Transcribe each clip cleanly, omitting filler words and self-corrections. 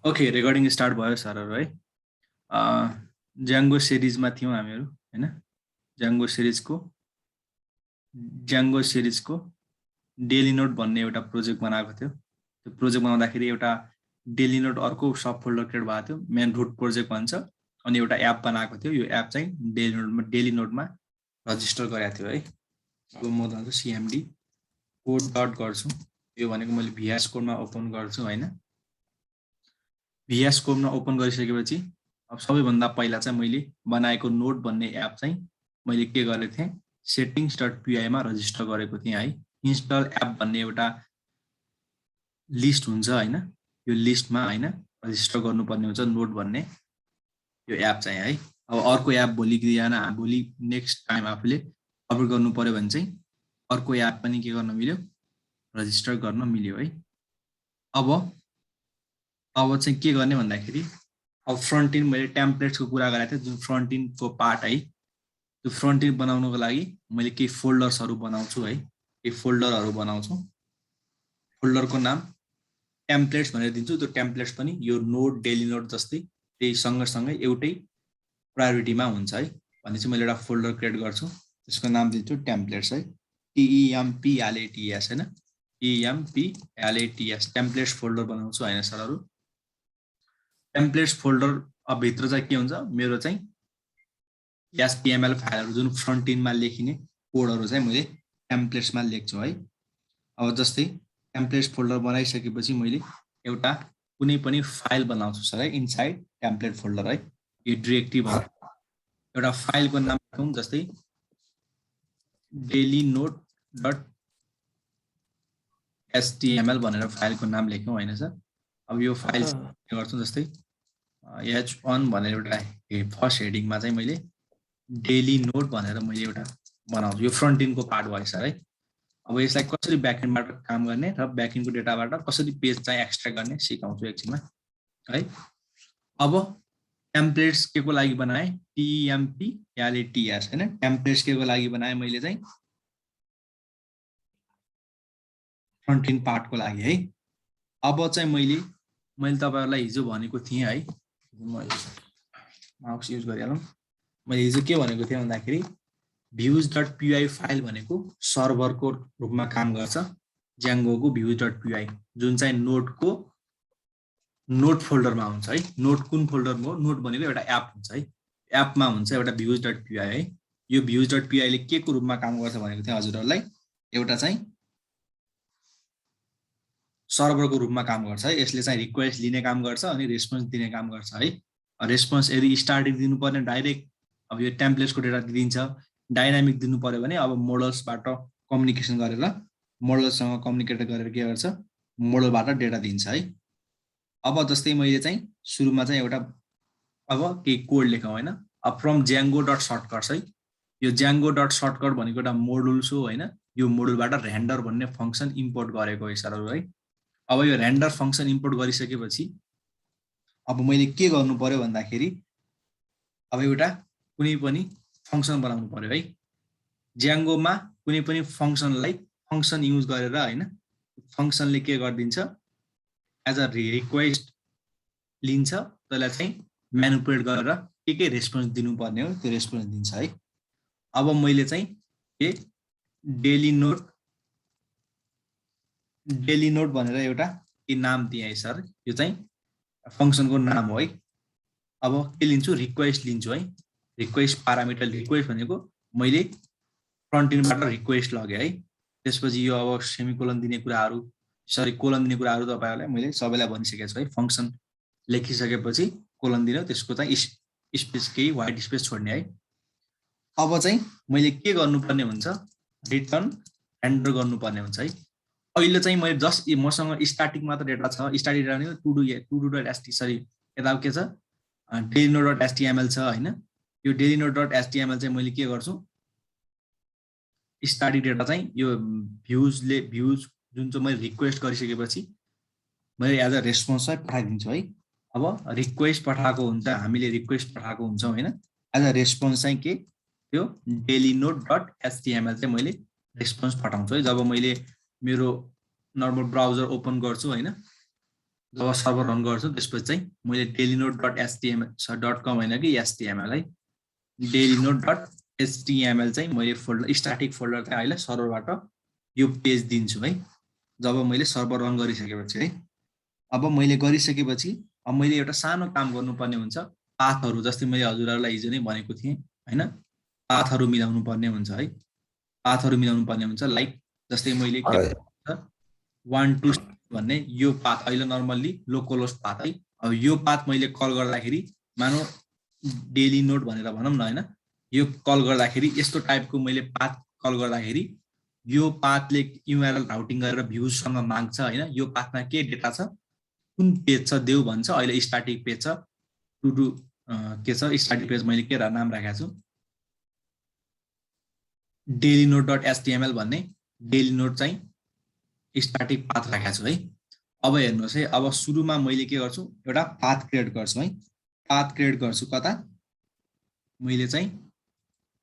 Okay, recording start भयो सरहरू है। ज्याङ्गो सिरिजमा थियौँ हामीहरू हैन। ज्याङ्गो सिरिजको डेली नोट भन्ने एउटा प्रोजेक्ट बनाएको थियो। त्यो प्रोजेक्ट बनाउँदाखेरि एउटा डेली नोट अर्को सब फोल्डर क्रिएट भएको थियो, मेन रुट प्रोजेक्ट भन्छ। अनि एउटा एप बनाएको थियो, यो एप चाहिँ डेली नोटमा रजिस्टर गरेको थियो है। अब म जान्छु सीएमडी कोड डट गर्छु। यो भनेको मैले VS कोडमा ओपन गर्छु हैन। VS कोडमा ओपन गरिसकेपछि अब सबैभन्दा पहिला चाहिँ मैले बनाएको नोट भन्ने एप चाहिँ मैले के गरेको थिएँ, settings.py मा रजिस्टर गरेको थिएँ है। इन्स्टल एप भन्ने एउटा लिस्ट हुन्छ हैन, यो लिस्टमा हैन रजिस्टर गर्नुपर्ने हुन्छ नोट भन्ने यो एप चाहिँ है। अब अर्को एप भोलि नेक्स्ट टाइम आफूले अपलोड गर्नु पर्यो भने चाहिँ अर्को एप पनि के गर्न मिल्यो, रजिस्टर गर्न मिल्यो है। अब चाहिँ के गर्ने भन्दाखेरि अब फ्रन्ट एन्ड मैले टेम्प्लेट्सको कुरा गरेको थिएँ, जुन फ्रन्ट एन्डको पार्ट है। त्यो फ्रन्ट एन्ड बनाउनको लागि मैले केही फोल्डर्सहरू बनाउँछु है, केही फोल्डरहरू बनाउँछु। फोल्डरको नाम टेम्प्लेट्स भनेर दिन्छु। त्यो टेम्प्लेट्स पनि यो नोट डेली नोट जस्तै त्यही सँगसँगै एउटै प्रायोरिटीमा हुन्छ है। भने चाहिँ मैले एउटा फोल्डर क्रिएट गर्छु, त्यसको नाम दिन्छु टेम्प्लेट्स है, TEMPLATS हैन, TEMPLATS टेम्प्लेट्स फोल्डर बनाउँछु हैन सरहरू। टेम्प्लेट्स फोल्डर अब भित्र चाहिँ के हुन्छ, मेरो चाहिँ HTML फाइलहरू जुन फ्रन्ट एन्डमा लेखिने कोडहरू चाहिँ मैले टेम्प्लेट्समा लेख्छु है। अब जस्तै टेम्प्लेट्स फोल्डर बनाइसकेपछि मैले एउटा कुनै पनि फाइल बनाउँछु सर है, इनसाइड टेम्प्लेट फोल्डर है। यो डिरेक्टिभ हो, एउटा फाइलको नाम राखौँ, जस्तै dailynode.html भनेर फाइलको नाम लेख्यौँ हैन सर। अब यो फाइल के गर्छु, जस्तै H1 भनेर एउटा फर्स्ट हेडिङमा चाहिँ मैले डेली नोट भनेर मैले एउटा बनाउँछु। यो फ्रन्ट एन्डको पार्ट भयो सर है। अब यसलाई कसरी ब्याकएन्डबाट काम गर्ने र ब्याकएन्डको डेटाबाट कसरी पेज चाहिँ एक्सट्र्याक्ट गर्ने सिकाउँछु एकछिनमा है। अब टेम्प्लेट्स के को लागि बनाएँ, TEMPLATS हैन। टेम्प्लेट्स के को लागि बनाएँ मैले चाहिँ फ्रन्ट एन्ड पार्टको लागि है। अब चाहिँ मैले तपाईहरुलाई हिजो भनेको थिएँ है, म माउस युज गरिहालौँ। मैले हिजो के भनेको थिएँ भन्दाखेरि views.py फाइल भनेको सर्भरको रूपमा काम गर्छ, ज्याङ्गोको views.py जुन चाहिँ नोटको नोट फोल्डरमा हुन्छ है। नोट कुन फोल्डरमा हो, नोट भनेको एउटा एप हुन्छ है, एपमा हुन्छ एउटा views.py है। यो views.py ले के को रूपमा काम गर्छ भनेको थिएँ हजुरहरुलाई, एउटा चाहिँ सर्भरको रूपमा काम गर्छ है। यसले चाहिँ रिक्वेस्ट लिने काम गर्छ अनि रेस्पोन्स दिने काम गर्छ है। रेस्पोन्स यदि स्टार्टिङ दिनु पर्ने डाइरेक्ट अब यो टेम्प्लेट्सको डेटा दिन्छ, डाइनामिक दिनु पर्यो भने अब मोडल्सबाट कम्युनिकेसन गरेर मोडलसँग कम्युनिकेट गरेर के गर्छ, मोडलबाट डेटा दिन्छ है। अब जस्तै मैले चाहिँ सुरुमा चाहिँ एउटा अब केही कोड लेखौँ हैन। अब फ्रम django.shortcuts है, यो django.shortcut भनेको एउटा मोडुल्स हो हैन। यो मोडुलबाट रेन्डर भन्ने फंक्सन इम्पोर्ट गरेको है सरहरु है। अब यो रेन्डर फंक्सन इम्पोर्ट गरिसकेपछि अब मैले के गर्नु पर्यो भन्दाखेरि अब एउटा कुनै पनि फंक्सन बनाउनु पर्यो है। ज्याङ्गोमा कुनै पनि फंक्सनलाई फंक्सन युज गरेर हैन, फंक्सनले के गर्दिन्छ, एज अ रिक्वेस्ट लिन्छ, त्यसलाई चाहिँ म्यानिपुलेट गरेर के रेस्पोन्स दिनुपर्ने हो त्यो रेस्पोन्स दिन्छ है। अब मैले चाहिँ के डेली नोट भनेर एउटा के नाम दिएँ है सर, यो चाहिँ फंक्सनको नाम हो है। अब के लिन्छु, रिक्वेस्ट लिन्छु है। रिक्वेस्ट प्यारामिटर, रिक्वेस्ट भनेको मैले फ्रन्ट एन्डबाट रिक्वेस्ट लगे है। त्यसपछि यो अब सेमिकोलन दिने कुराहरु, सरी कोलन दिने कुराहरु तपाईहरुलाई मैले सबैलाई भनिसकेको छु है। फंक्सन लेखिसकेपछि कोलन दिनु, त्यसको चाहिँ स्पेस केही व्हाइट स्पेस छोड्ने है। अब चाहिँ मैले के गर्नुपर्ने हुन्छ, रिटर्न रेन्डर गर्नुपर्ने हुन्छ है। अहिले चाहिँ मैले जस्ट मसँग स्ट्याटिक मात्र डेटा छ, स्ट्याटिक डेटा भने to-do.ht सरी यता के छ, dailynode.html छ हैन। यो dailynode.html चाहिँ मैले के गर्छु, स्ट्याटिक डेटा चाहिँ यो भ्युज जुन चाहिँ मैले रिक्वेस्ट गरिसकेपछि मैले एज अ रेस्पोन्स चाहिँ पठाइदिन्छु है। अब रिक्वेस्ट पठाएको हुन्छ, हामीले रिक्वेस्ट पठाएको हुन्छौँ हैन, एज अ रेस्पोन्स चाहिँ के त्यो dailynode.html चाहिँ मैले रेस्पोन्स पठाउँछु है। जब मैले मेरो नर्मल ब्राउजर ओपन गर्छु हैन, जब सर्भर रन गर्छु त्यसपछि चाहिँ मैले dailynode.html.com हैन कि html है dailynode.html चाहिँ मैले फोल्डर स्ट्याटिक फोल्डर चाहिँ अहिले सर्भरबाट यो पेज दिन्छु है जब मैले सर्भर रन गरिसकेपछि है अब मैले गरिसकेपछि अब मैले एउटा सानो काम गर्नुपर्ने हुन्छ पाथहरु जस्तै मैले हजुरहरुलाई हिजो नै भनेको थिएँ हैन पाथहरु मिलाउनु पर्ने हुन्छ है पाथहरु मिलाउनु पर्ने हुन्छ लाइक जस्तै मैले के 1 2 भन्ने यो पाथ अहिले नर्मल्ली लोकलहोस्ट पाथ है अब यो पाथ मैले कल गर्दाखेरि मानौ डेली नोड भनेर भनौं न हैन यो कल गर्दाखेरि यस्तो टाइपको मैले पाथ कल गर्दाखेरि यो पाथले URL राउटिङ गरेर भ्युजसँग माग्छ हैन यो पाथमा के डेटा छ कुन पेज छ देऊ भन्छ अहिले स्ट्याटिक पेज छ टु के छ स्ट्याटिक पेज मैले के नाम राखेको छु dailynode.html भन्ने डेली नोड चाहिँ स्ट्याटिक पाथ राखेको छु है अब हेर्नुस् है अब सुरुमा मैले के गर्छु एउटा पाथ क्रिएट गर्छु है पाथ क्रिएट गर्छु कता मैले चाहिँ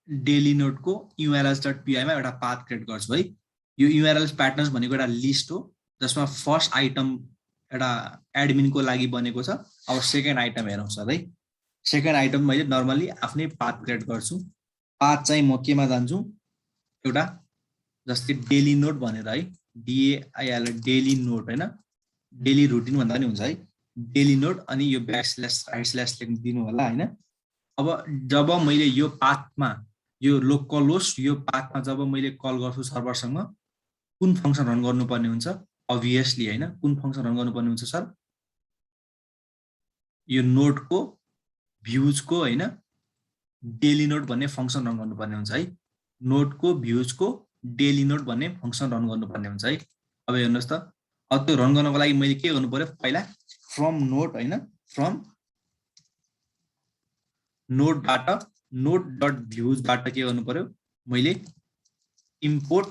dailynode को urls.py मा एउटा पाथ क्रिएट गर्छु है यो urls प्याटर्न्स भनेको एउटा लिस्ट हो जसमा फर्स्ट आइटम एउटा एडमिन को लागि बनेको छ अब सेकेन्ड आइटम हेरौँ सर है सेकेन्ड आइटम मैले नर्मली आफ्नै पाथ क्रिएट गर्छु पाथ चाहिँ म केमा जान्छु एउटा जस्तै डेली नोड भनेर है DAIL डेली नोड हैन डेली रुटिन भन्दा पनि हुन्छ है डेली नोड अनि यो ब्याकस्ल्याश राइट स्ल्याश लेख्न दिनु होला हैन अब जब मैले यो पाथमा यो लोकलहोस्ट यो पाथमा जब मैले कल गर्छु सर्भरसँग कुन फंक्सन रन गर्नुपर्ने हुन्छ obviously हैन कुन फंक्सन रन गर्नुपर्ने हुन्छ सर यो नोडको भ्युजको हैन डेली नोड भन्ने फंक्सन रन गर्नुपर्ने हुन्छ है नोडको भ्युजको डेली नोड भन्ने फंक्सन रन गर्नुपर्ने हुन्छ है अब हेर्नुस् त अब त्यो रन गर्नको लागि मैले के गर्नु पर्यो पहिला फ्रम नोड हैन फ्रम नोडबाट node.views बाट के गर्नु पर्यो मैले import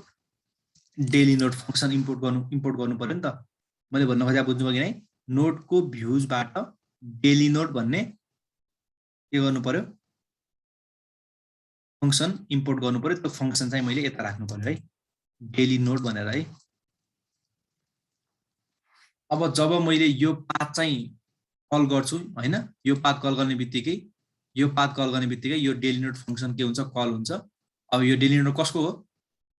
daily node function import गर्नु पर्यो नि त मैले भन्न खोजेको बुझ्नुभयो कि नै नोडको भ्युज बाट डेली नोड भन्ने के गर्नु पर्यो फंक्सन इम्पोर्ट गर्नु पर्यो त्यो फंक्सन चाहिँ मैले यता राख्नु पर्यो है डेली नोड भनेर है अब जब मैले यो पाथ चाहिँ कल गर्छु हैन यो पाथ कल गर्ने बित्तिकै यो डेली नोड फंक्सन के हुन्छ कल हुन्छ अब यो डेली नोड कसको हो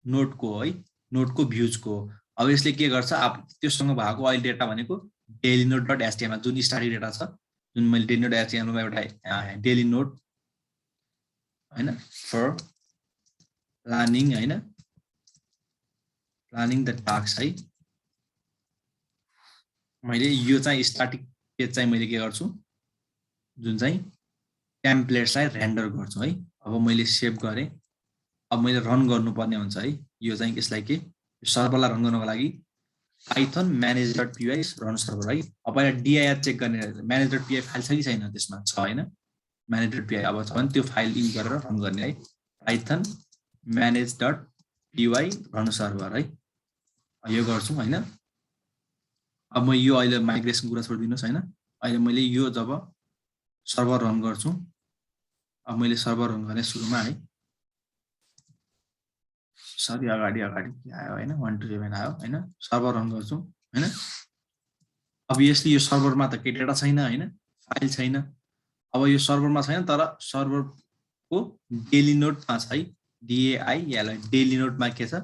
नोडको है नोडको भ्युजको अब यसले के गर्छ अब त्योसँग भएको अहिले डेटा भनेको dailynode.html जुन स्ट्याटिक डेटा छ जुन मैले dailynode.html मा एउटा डेली नोड हैन फर प्लानिङ हैन प्लानिङ द टास्क है मैले यो चाहिँ स्ट्याटिक पेज चाहिँ मैले के गर्छु जुन चाहिँ टेम्प्लेट्सलाई रेन्डर गर्छु है अब मैले सेभ गरे अब मैले रन गर्नुपर्ने हुन्छ है यो चाहिँ यसलाई के सर्भरलाई रन गर्नको लागि python manage.py रन सर्भर है अब पहिला dir चेक गर्ने manage.py फाइल छ कि छैन त्यसमा छ हैन manage.py अब छ भने त्यो फाइल युज गरेर रन गर्ने है python manage.py रन सर्भर है यो गर्छु हैन अब म यो अहिले माइग्रेसन कुरा छोडिदिनुस् हैन अहिले मैले यो जब सर्भर रन गर्छु अब मैले सर्भर रन गर्ने सुरुमा है सरी अगाडि आयो हैन 127 आयो हैन सर्भर रन गर्छु हैन अब यसले यो सर्भरमा त के डेटा छैन हैन फाइल छैन अब यो सर्भरमा छैन तर सर्भरको डेली नोडमा छ है DAIL डेली नोडमा के छ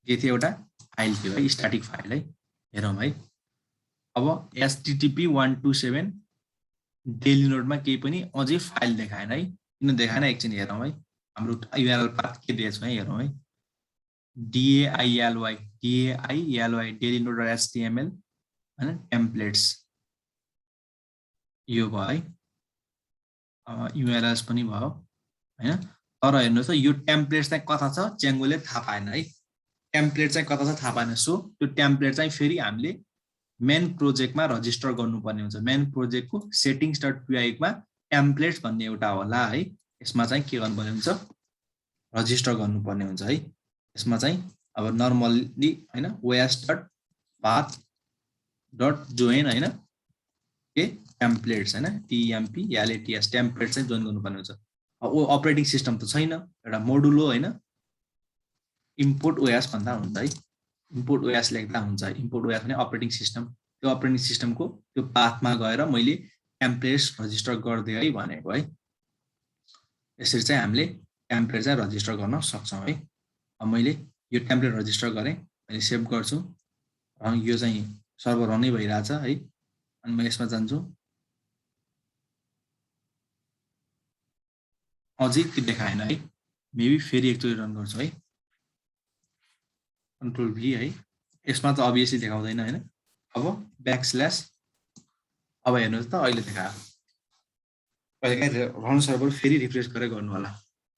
के थियो एउटा फाइल थियो है स्ट्याटिक फाइल है हेरौँ है अब http 127 डेली नोडमा केही पनि अझै फाइल देखाएन है किन देखाएन एकछिन हेरौँ है हाम्रो URL पाथ के दिएछ है हेरौँ है DAILY डेली नोड.html हैन टेम्प्लेट्स यो भयो है URLs पनि भयो हैन तर हेर्नुस् त यो टेम्प्लेट्स चाहिँ कता छ च्याङ्गोले थाहा पाएन है टेम्प्लेट चाहिँ कता छ थाहा पाएन सो त्यो टेम्प्लेट चाहिँ फेरि हामीले मेन प्रोजेक्टमा रजिस्टर गर्नुपर्ने हुन्छ मेन प्रोजेक्टको settings.py मा टेम्प्लेट्स भन्ने एउटा होला है यसमा चाहिँ के गर्नुपर्ने हुन्छ रजिस्टर गर्नुपर्ने हुन्छ है यसमा चाहिँ अब नर्मली हैन os.path.join हैन के टेम्प्लेट्स हैन TMPLATS टेम्प्लेट चाहिँ जोइन गर्नुपर्ने हुन्छ अब अपरेटिङ सिस्टम त छैन एउटा मोडुल हो हैन इम्पोर्ट OS भन्दा हुन्छ है इम्पोर्ट OS लेख्दा हुन्छ इम्पोर्ट OS भने अपरेटिङ सिस्टम त्यो अपरेटिङ सिस्टमको त्यो पाथमा गएर मैले टेम्प्लेट्स रजिस्टर गरिदिएँ है भनेको है। यसरी चाहिँ हामीले टेम्प्लेट चाहिँ रजिस्टर गर्न सक्छौँ है। अब मैले यो टेम्प्लेट रजिस्टर गरेँ, मैले सेभ गर्छु र यो चाहिँ सर्भर रनै भइरहेछ है। अनि म यसमा जान्छु, अझै त्यो देखाएन है, मेबी फेरि एकचोटि रन गर्छु है, कन्ट्रोल भी है। यसमा त अभियसली देखाउँदैन हैन। अब ब्याकस्ल्यास, अब हेर्नुहोस् त अहिले देखायो। कहिलेकाहीँ रन सर्भर फेरि रिफ्रेस गरेर गर्नु होला।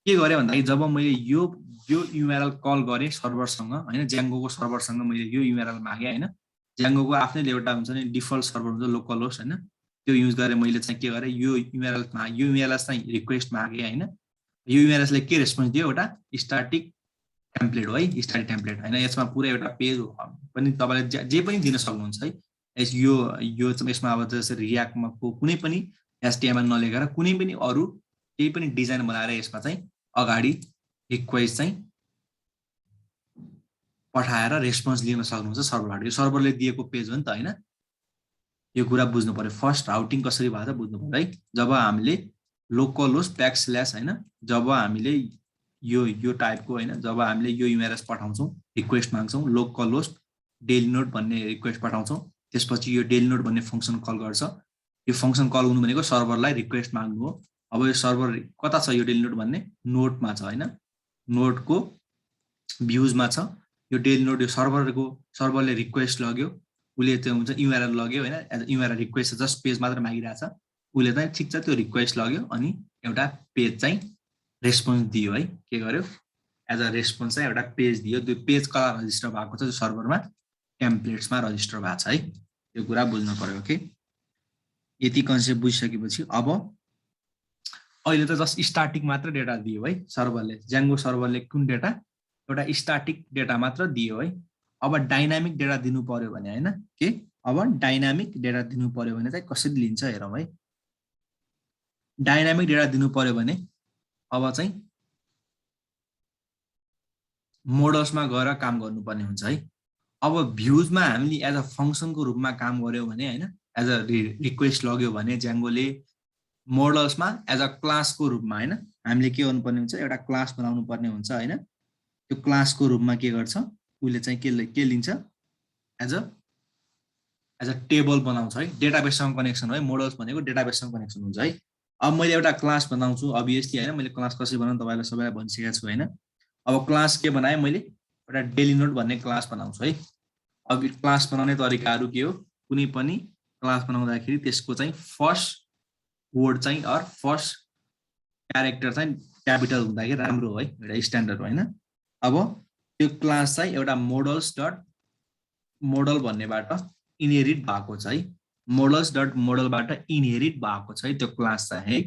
के गरेँ भन्दाखेरि जब मैले यो युआरएल कल गरेँ सर्भरसँग हैन, ज्याङ्गोको सर्भरसँग मैले यो युआरएल मागेँ हैन। ज्याङ्गोको आफ्नै एउटा हुन्छ नि डिफल्ट सर्भर हुन्छ लोकल होस्ट हैन, त्यो युज गरेर मैले चाहिँ के गरेँ, यो युआरएल चाहिँ रिक्वेस्ट मागेँ हैन। यो युआरएलले के रेस्पोन्स दियो, एउटा स्ट्याटिक टेम्प्लेट हो है, स्ट्याटिक टेम्प्लेट हैन। यसमा पुरै एउटा पेज पनि तपाईले जे पनि दिन सक्नुहुन्छ है। यो यसमा अब जसरी रियाक्टमा कुनै पनि एचटीएमएल नलेखेर कुनै पनि अरु केही पनि डिजाइन बनाएर यसमा चाहिँ अगाडि रिक्वेस्ट चाहिँ पठाएर रेस्पोन्स लिन सक्नुहुन्छ सर्भरबाट। यो सर्भरले दिएको पेज हो नि त हैन। यो कुरा बुझ्नु पर्यो। फर्स्ट राउटिङ कसरी भएको बुझ्नु पर्यो है। जब हामीले लोकल होस्ट ब्याकस्ल्यास हैन, जब हामीले यो टाइपको हैन, जब हामीले यो युआरएल पठाउँछौँ, रिक्वेस्ट माग्छौँ, लोकल होस्ट डेली नोड भन्ने रिक्वेस्ट पठाउँछौँ, त्यसपछि यो डेली नोड भन्ने फंक्सन कल गर्छ। यो फंक्सन कल हुनु भनेको सर्भरलाई रिक्वेस्ट माग्नु हो। अब यो सर्भर कता छ, यो डेली नोड भन्ने नोडमा छ हैन, नोडको भ्यूजमा छ यो डेली नोड। यो सर्भरले रिक्वेस्ट लग्यो, उले त्यो हुन्छ युआरएल लग्यो हैन, as URL request just page मात्र मागिरहेछ, उले चाहिँ ठिक छ त्यो रिक्वेस्ट लग्यो अनि एउटा पेज चाहिँ रेस्पोन्स दियो है। के गर्यो, एज अ रेस्पोन्स चाहिँ एउटा पेज दियो। त्यो पेज कला रजिस्टर भएको छ, सर्भरमा टेम्प्लेट्समा रजिस्टर भएको छ है। यो कुरा बुझ्नु पर्यो। ओके, यति कन्सेप्ट बुझिसकेपछि अब अहिले त जस्ट स्ट्याटिक मात्र डेटा दियो है सर्भरले। ज्याङ्गो सर्भरले कुन डेटा, एउटा स्ट्याटिक डेटा मात्र दियो है। अब डाइनामिक डेटा दिनु पर्यो भने हैन के, अब डाइनामिक डेटा दिनु पर्यो भने चाहिँ कसरी लिन्छ हेरौँ है। डाइनामिक डेटा दिनु पर्यो भने अब चाहिँ मोडल्समा गएर काम गर्नुपर्ने हुन्छ है। अब भ्यूजमा हामीले एज अ फंक्सनको रूपमा काम गर्यो भने हैन, एज अ रिक्वेस्ट लग्यो भने ज्याङ्गोले मोडल्समा एज अ क्लासको रूपमा हैन हामीले के गर्नुपर्ने हुन्छ, एउटा क्लास बनाउनु पर्ने हुन्छ हैन। त्यो क्लासको रूपमा के गर्छ, उले चाहिँ के लिन्छ, एज अ टेबल बनाउँछ है। डेटाबेससँग कनेक्सन हो है, मोडल्स भनेको डेटाबेससँग कनेक्सन हुन्छ है। अब मैले एउटा क्लास बनाउँछु अभियसली हैन, मैले क्लास कसरी बनाउँ तपाईलाई सबैलाई भनिसकेको छु हैन। अब क्लास के बनाएँ मैले, एउटा डेली नोड भन्ने क्लास बनाउँछु है। अब क्लास बनाउने तरिकाहरू के हो, कुनै पनि क्लास बनाउँदाखेरि त्यसको चाहिँ फर्स्ट वर्ड चाहिँ अर फर्स्ट क्यारेक्टर चाहिँ क्यापिटल हुँदाखेरि राम्रो हो है, एउटा स्ट्यान्डर्ड हो हैन। अब त्यो क्लास चाहिँ एउटा मोडल्स डट मोडल भन्नेबाट इनहेरिट भएको छ है। मोडल्स डट मोडलबाट इनहेरिट भएको छ है त्यो क्लास चाहिँ है।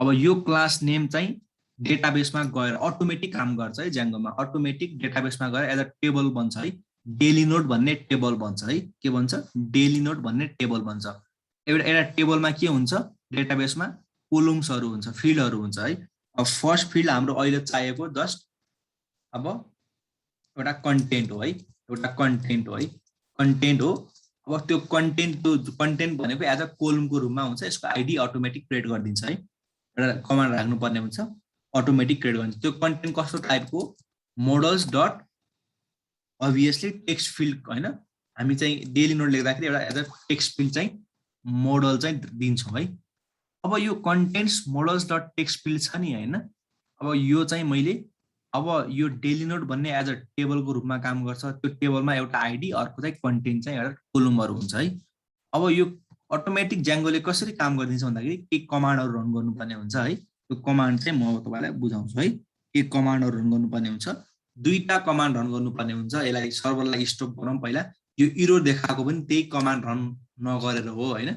अब यो क्लास नेम चाहिँ डेटाबेसमा गएर अटोमेटिक काम गर्छ है। ज्याङ्गोमा अटोमेटिक डेटाबेसमा गएर एज अ टेबल बन्छ है। डेली नोड भन्ने टेबल बन्छ है। के बन्छ, डेली नोड भन्ने टेबल बन्छ। एउटा टेबलमा के हुन्छ, डेटाबेसमा कोलम्सहरू हुन्छ, फिल्डहरू हुन्छ है। अब फर्स्ट फिल्ड हाम्रो अहिले चाहिएको जस्ट अब एउटा कन्टेन्ट हो है, एउटा कन्टेन्ट हो है, कन्टेन्ट हो। अब त्यो कन्टेन्ट भनेको एज अ कोलमको रूपमा हुन्छ, यसको आइडी अटोमेटिक क्रिएट गरिदिन्छ है। एउटा कमान्ड राख्नुपर्ने हुन्छ, अटोमेटिक क्रिएट गरिदिन्छ। त्यो कन्टेन्ट कस्तो टाइपको, models dot obviously text field हैन। हामी चाहिँ डेली नोड लेख्दाखेरि एउटा एज अ टेक्स्ट फिल्ड चाहिँ मोडल चाहिँ दिन्छौँ है। अब यो contents models dot text field छ नि हैन, अब यो चाहिँ मैले अब यो डेली नोड भन्ने एज अ टेबलको रूपमा काम गर्छ। त्यो टेबलमा एउटा आइडी, अर्को चाहिँ कन्टेन्ट चाहिँ एउटा कोलमहरू हुन्छ है। अब यो अटोमेटिक ज्याङ्गोले कसरी काम गरिदिन्छ भन्दाखेरि के कमान्डहरू रन गर्नुपर्ने हुन्छ है। त्यो कमान्ड चाहिँ म तपाईलाई बुझाउँछु है। के कमान्डहरू रन गर्नुपर्ने हुन्छ, दुईटा कमान्ड रन गर्नुपर्ने हुन्छ। यसलाई सर्भरलाई स्टप गरौँ पहिला। यो एरर देखाएको पनि त्यही कमान्ड रन नगरेर हो हैन।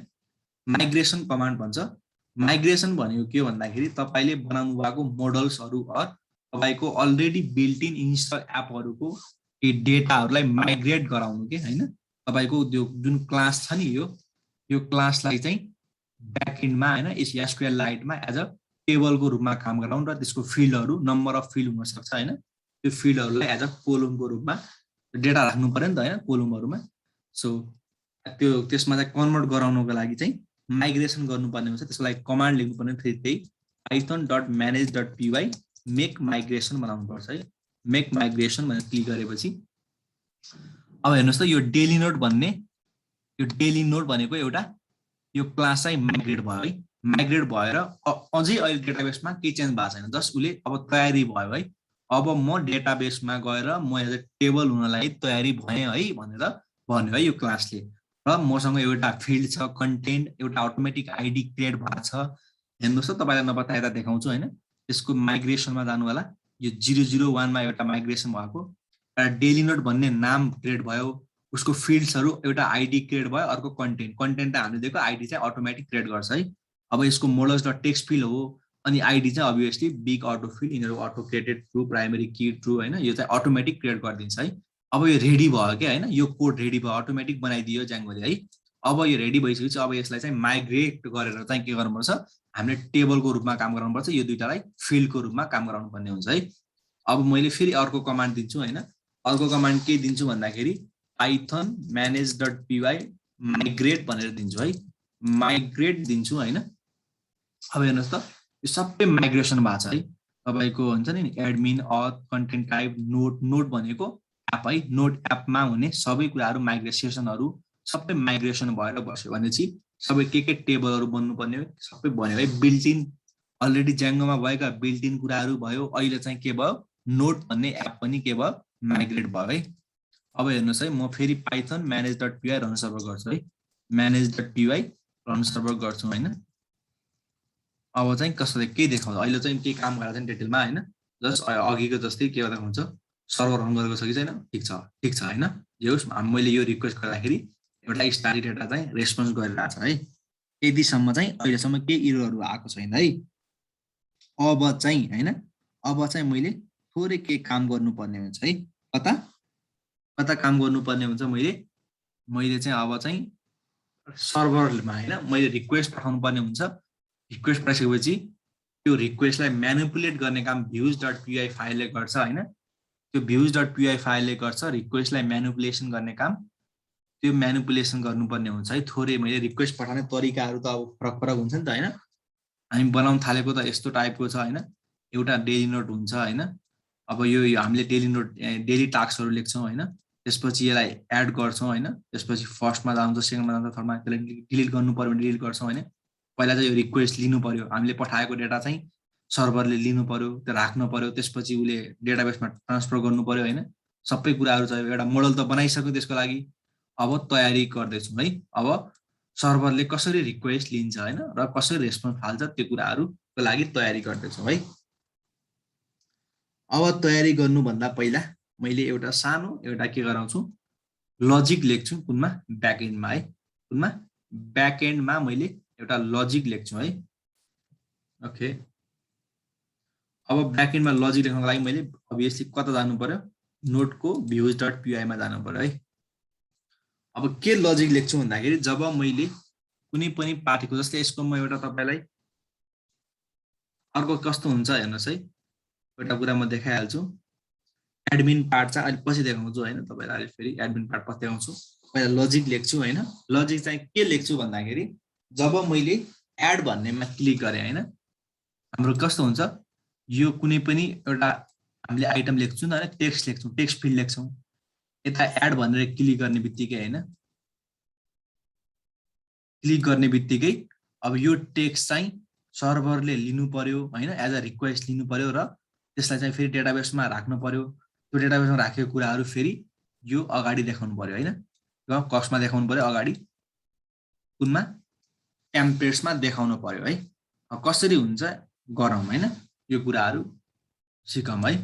माइग्रेसन कमान्ड भन्छ। माइग्रेसन भनेको के भन्दाखेरि तपाईले बनाउनु भएको मोडल्सहरू अर तपाईको अलरेडी बिल्ट इन इन्स्टल एपहरूको डेटाहरूलाई माइग्रेट गराउनु के हैन। तपाईको त्यो जुन क्लास छ नि, यो क्लासलाई चाहिँ ब्याकएन्डमा हैन एसक्यूएल लाइटमा एज अ टेबलको रूपमा काम गराउनु र त्यसको फिल्डहरू नम्बर अफ फिल्ड हुन सक्छ हैन। त्यो फिल्डहरूलाई एज अ कोलमको रूपमा डेटा राख्नु पर्यो नि त हैन, कोलमहरूमा। सो त्यो त्यसमा चाहिँ कन्भर्ट गराउनको लागि चाहिँ माइग्रेसन गर्नुपर्ने हुन्छ। त्यसको लागि कमान्ड लेख्नुपर्ने फेरि त्यही python.manage.py मेक माइग्रेसन बनाउनु पर्छ है। मेक माइग्रेसन भनेर क्लिक गरेपछि अब हेर्नुहोस् त यो डेली नोड भनेको एउटा यो क्लास चाहिँ माइग्रेट भयो है। माइग्रेट भएर अझै अहिले डेटाबेसमा केही चेन्ज भएको छैन, जस्ट उसले अब तयारी भयो है। अब म डेटाबेसमा गएर म एज अ टेबल हुनलाई तयारी भएँ है भनेर भन्यो है यो क्लासले। र मसँग एउटा फिल्ड छ, कन्टेन्ट, एउटा अटोमेटिक आइडी क्रिएट भएको छ। हेर्नुहोस् त तपाईँलाई नबताएर देखाउँछु होइन। त्यसको माइग्रेसनमा जानु होला। यो 001 मा एउटा माइग्रेसन भएको, एउटा डेली नोड भन्ने नाम क्रिएट भयो, उसको फिल्ड्सहरू एउटा आइडी क्रिएट भयो, अर्को कन्टेन्ट त हामीले दिएको, आइडी चाहिँ अटोमेटिक क्रिएट गर्छ है। अब यसको मोडल्स डट टेक्स्ट फिल्ड हो, अनि आइडी चाहिँ अभियसली बिग अटो फिल्ड, यिनीहरू अटो क्रिएटेड ट्रु, प्राइमरी की ट्रु होइन, यो चाहिँ अटोमेटिक क्रिएट गरिदिन्छ है। अब यो रेडी भयो क्या होइन, यो कोड रेडी भयो, अटोमेटिक बनाइदियो ज्याङ्गोले है। अब यो रेडी भइसकेपछि अब यसलाई चाहिँ माइग्रेट गरेर चाहिँ के गर्नुपर्छ, हामीले टेबलको रूपमा काम गराउनुपर्छ, यो दुइटालाई फिल्डको रूपमा काम गराउनु पर्ने हुन्छ है। अब मैले फेरि अर्को कमान्ड दिन्छु होइन। अर्को कमान्ड के दिन्छु भन्दाखेरि python manage.py माइग्रेट भनेर दिन्छु है। माइग्रेट दिन्छु होइन। अब हेर्नुहोस् त यो सबै माइग्रेसन भएको छ है। तपाईँको हुन्छ नि एडमिन, अथ, कन्टेन्ट टाइप, नोड भनेको एप है। नोड एपमा हुने सबै कुराहरू माइग्रेसनहरू सबै माइग्रेसन भएर बस्यो भनेपछि सबै के टेबलहरू बन्नुपर्ने हो सबै बन्यो है। बिल्टिन अलरेडी ज्याङ्गोमा भएका बिल्टिन कुराहरू भयो। अहिले चाहिँ के भयो, नोड भन्ने एप पनि के भयो, माइग्रेट भयो है। अब हेर्नुहोस् है, म फेरि python manage.py रन सर्भर गर्छु है। manage.py रन सर्भर गर्छु होइन। अब चाहिँ कसरी के देखाउँछ, अहिले चाहिँ के काम गरेर चाहिँ डिटेलमा होइन, जस्ट अघिको जस्तै के देखाउँछ, सर्भर रन गरेको छ कि छैन, ठिक छ होइन। जे होस् मैले यो रिक्वेस्ट गर्दाखेरि एउटा स्टारी डेटा चाहिँ रेस्पोन्स गरिरहेको छ है। यतिसम्म चाहिँ अहिलेसम्म केही इररहरू आएको छैन है। अब चाहिँ होइन, अब चाहिँ मैले थोरै के काम गर्नुपर्ने हुन्छ है। कता काम गर्नुपर्ने हुन्छ, मैले चाहिँ अब चाहिँ सर्भरमा होइन मैले रिक्वेस्ट पठाउनु पर्ने हुन्छ। रिक्वेस्ट पठाइसकेपछि त्यो रिक्वेस्टलाई म्यानिपुलेट गर्ने काम views.py फाइलले गर्छ होइन। त्यो views.py फाइलले गर्छ रिक्वेस्टलाई म्यानिपुलेसन गर्ने काम। त्यो म्यानिपुलेसन गर्नुपर्ने हुन्छ है। थोरै मैले रिक्वेस्ट पठाउने तरिकाहरू त अब फरक हुन्छ नि त होइन। हामी बनाउन थालेको त यस्तो टाइपको छ होइन। एउटा डेली नोट हुन्छ होइन। अब यो हामीले डेली टास्कहरू लेख्छौँ होइन। त्यसपछि यसलाई एड गर्छौँ होइन। त्यसपछि फर्स्टमा जान्छ, सेकेन्डमा जान्छ, थर्डमा त्यसलाई डिलिट गर्नु पर्यो भने डिलिट गर्छौँ होइन। पहिला चाहिँ यो रिक्वेस्ट लिनु पर्यो, हामीले पठाएको डेटा चाहिँ सर्भरले लिनु पर्यो, त्यो राख्नु पर्यो, त्यसपछि उसले डेटाबेसमा ट्रान्सफर गर्नु पर्यो होइन। सबै कुराहरू चाहिँ एउटा मोडल त बनाइसक्यो त्यसको लागि। अब तयारी गर्दैछौँ है। अब सर्भरले कसरी रिक्वेस्ट लिन्छ होइन र कसरी रेस्पोन्स फाल्छ त्यो कुराहरूको लागि तयारी गर्दैछौँ है। अब तयारी गर्नुभन्दा पहिला मैले एउटा सानो एउटा के गराउँछु, लजिक लेख्छु कुनमा, ब्याकएन्डमा है। कुनमा, ब्याकएन्डमा मैले एउटा लजिक लेख्छु है। ओके, अब ब्याकएन्डमा लजिक लेख्नको लागि मैले अभियसली कता जानु पर्यो, नोटको views.py मा जानु पर्यो है। अब के लजिक लेख्छु भन्दाखेरि जब मैले कुनै पनि पार्टीको, जस्तै यसको म एउटा तपाईँलाई अर्को कस्तो हुन्छ हेर्नुहोस् है, एउटा कुरा म देखाइहाल्छु। एडमिन पार्ट चाहिँ अहिले पछि देखाउँछु होइन तपाईँलाई, अहिले फेरि एडमिन पार्ट पछि देखाउँछु। पहिला लजिक लेख्छु होइन। लजिक चाहिँ के लेख्छु भन्दाखेरि जब मैले एड भन्नेमा क्लिक गरेँ होइन, हाम्रो कस्तो हुन्छ, यो कुनै पनि एउटा हामीले आइटम लेख्छौँ न, टेक्स्ट लेख्छौँ, टेक्स्ट फिल्ड लेख्छौँ, यता एड भनेर क्लिक गर्ने बित्तिकै होइन, क्लिक गर्ने बित्तिकै अब यो टेक्स्ट चाहिँ सर्भरले लिनु पर्यो होइन, एज अ रिक्वेस्ट लिनु पर्यो र त्यसलाई चाहिँ फेरि डेटाबेसमा राख्नु पर्यो। त्यो डेटाबेसमा राखेको कुराहरू फेरि यो अगाडि देखाउनु पर्यो होइन, र कस्टमा देखाउनु पर्यो, अगाडि कुनमा, टेम्प्लेट्समा देखाउनु पर्यो है। कसरी हुन्छ गरौँ होइन, यो कुराहरू सिकौँ है।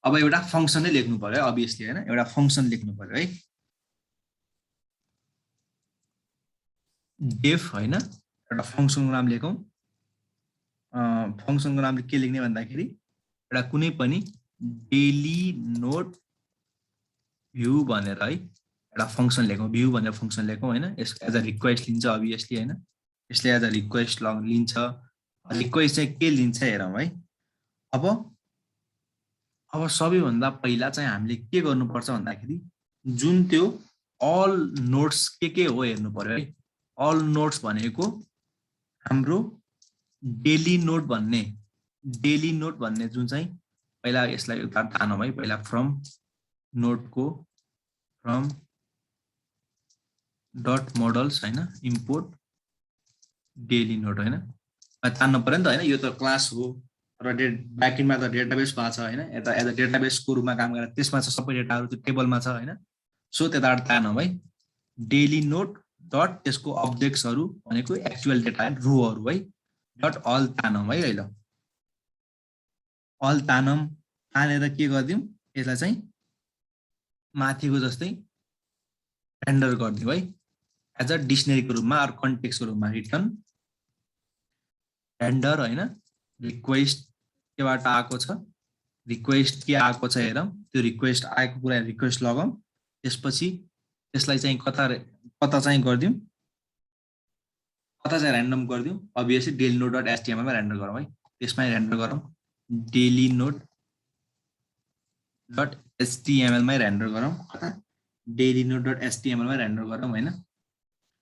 अब एउटा फङ्सनै लेख्नु पर्यो अभियसली होइन, एउटा फङ्सन लेख्नु पर्यो है। डेफ होइन, एउटा फङ्सनको नाम लेखौँ। फङ्सनको नाम के लेख्ने भन्दाखेरि एउटा कुनै पनि डेली नोट भ्यू भनेर है एउटा फङ्सन लेखौँ। भ्यू भनेर फङ्सन लेखौँ होइन। यसको एज अ रिक्वेस्ट लिन्छ अभियसली होइन, यसले एज अ रिक्वेस्ट लिन्छ। रिक्वेस्ट चाहिँ के लिन्छ हेरौँ है। अब सबैभन्दा पहिला चाहिँ हामीले के गर्नुपर्छ भन्दाखेरि जुन त्यो अल नोट्स के हो हेर्नु पर्यो है। अल नोट्स भनेको हाम्रो डेली नोट भन्ने जुन चाहिँ पहिला यसलाई एउटा तानौँ है। पहिला फ्रम डट मोडल्स हैन इम्पोर्ट डेली नोट हैन तान्नु पर्यो नि त हैन। यो त क्लास हो र ब्याकएन्डमा त डेटाबेस भएको छ हैन। यता एज अ डेटाबेसको रूपमा काम गरेर त्यसमा चाहिँ सबै डेटाहरू त्यो टेबलमा छ हैन। सो त्यताबाट तानौँ है। डेली नोट डट त्यसको अब्जेक्ट्सहरू भनेको एक्चुअल डेटा रोहरू है। डट अल तानौँ है। ल अल तानौँ। तानेर के गरिदिउँ यसलाई चाहिँ माथिको जस्तै रेन्डर गरिदिउँ है। एज अ डिक्सनरीको रूपमा अर कन्टेक्स्टको रूपमा रिटर्न रेन्डर हैन। रिक्वेस्ट केबाट आएको छ रिक्वेस्ट के आएको छ हेरौँ। त्यो रिक्वेस्ट आएको कुरा रिक्वेस्ट लगाउँ। त्यसपछि त्यसलाई चाहिँ कता चाहिँ गरिदिउँ कता चाहिँ ऱ्यान्डम गरिदिउँ। अभियसली डेली नोट डट एचटीएमएलमा रेन्डर गरौँ है। त्यसमै रेन्डर गरौँ। डेली नोट डट एचटीएमएलमै रेन्डर गरौँ। कता डेली नोट डट एचटीएमएलमै रेन्डर गरौँ हैन।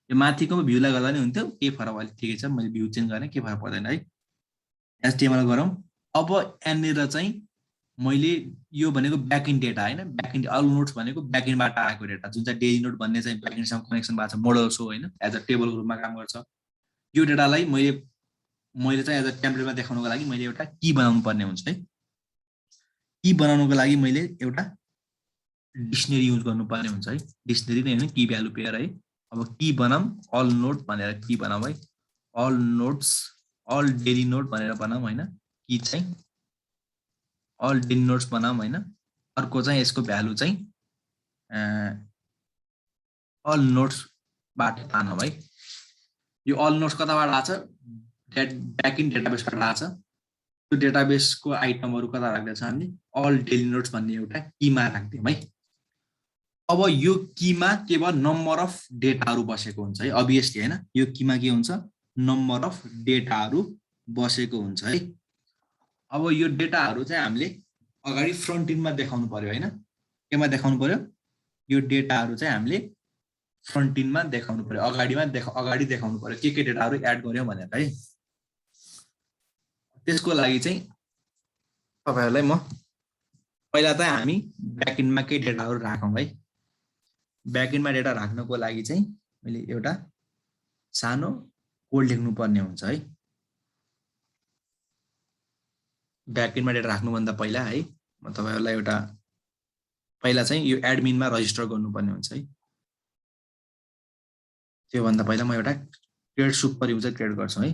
यो माथिको भ्यूलाई गर्दा नि हुन्थ्यो के फरक अहिले ठिकै छ। मैले भ्यू चेन्ज गरेँ के फरक पर्दैन है। एचटीएमएल गरौँ। अब यहाँनिर चाहिँ मैले यो भनेको ब्याकएन्ड डेटा हैन। ब्याकएन्ड अल नोट्स भनेको ब्याकएन्डबाट आएको डेटा जुन चाहिँ डेली नोट भन्ने चाहिँ ब्याकएन्डसँग कनेक्सन भएको छ मोडल्स हो हैन। एज अ टेबलको रूपमा काम गर्छ। यो डेटालाई मैले चाहिँ एज अ टेम्प्लेटमा देखाउनको लागि मैले एउटा की बनाउनु पर्ने हुन्छ है। की बनाउनको लागि मैले एउटा डिक्सनरी युज गर्नुपर्ने हुन्छ है। डिक्सनरी नै हैन की भ्यालु पेयर है। अब की बनाऊँ अल नोट भनेर की बनाऊँ है। All notes all daily note भनेर बनाऊँ हैन। की चाहिँ अल डेली नोट्स बनाऊँ हैन। अर्को चाहिँ यसको भ्यालु चाहिँ अल नोट्सबाट तानौँ है। यो अल नोट्स कताबाट आछ ब्याकएन्ड डेटाबेसबाट आछ। त्यो डेटाबेसको आइटमहरु कता राख्दैछ हामीले अल डेली नोट्स भन्ने एउटा कीमा राख्दियौँ है। अब यो कीमा केवल नम्बर अफ डेटाहरू बसेको हुन्छ है। अभियसली हैन यो कीमा के हुन्छ नम्बर अफ डेटाहरू बसेको हुन्छ है। अब यो डेटाहरू चाहिँ हामीले अगाडि फ्रन्ट इन्डमा देखाउनु पर्यो हैन। केमा देखाउनु पर्यो यो डेटाहरू चाहिँ हामीले फ्रन्ट इन्डमा देखाउनु पर्यो। अगाडि देखाउनु पर्यो के डेटाहरू एड गर्यौं भनेर है। त्यसको लागि चाहिँ तपाईहरुलाई म पहिला चाहिँ हामी ब्याकएन्डमा के डेटाहरू राखौं है। ब्याकएन्डमा डेटा राख्नको लागि चाहिँ मैले एउटा सानो कोड लेख्नु पर्ने हुन्छ है। ब्याकएन्डमा डेटा राख्नुभन्दा पहिला है म तपाईहरुलाई एउटा पहिला चाहिँ यो एडमिनमा रजिस्टर गर्नुपर्ने हुन्छ है। त्यो भन्दा पहिला म एउटा क्रिएट सुपर युजर क्रिएट गर्छु है।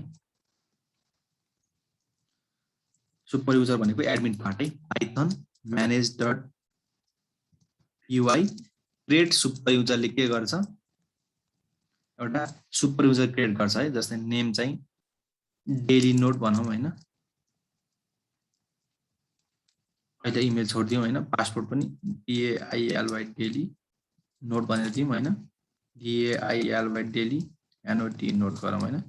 सुपर युजर भनेको एडमिन पार्ट है। पाइथन manage.py क्रिएट सुपर युजरले के गर्छ एउटा सुपर युजर क्रिएट गर्छ है। जस्तै नेम चाहिँ डेली नोट भनौं हैन। अहिले इमेल छोड्दियौ हैन। पासवर्ड पनि DAILY डेली नोट भनेर दियौं हैन। DAILY डेली NOT नोट गरौँ हैन।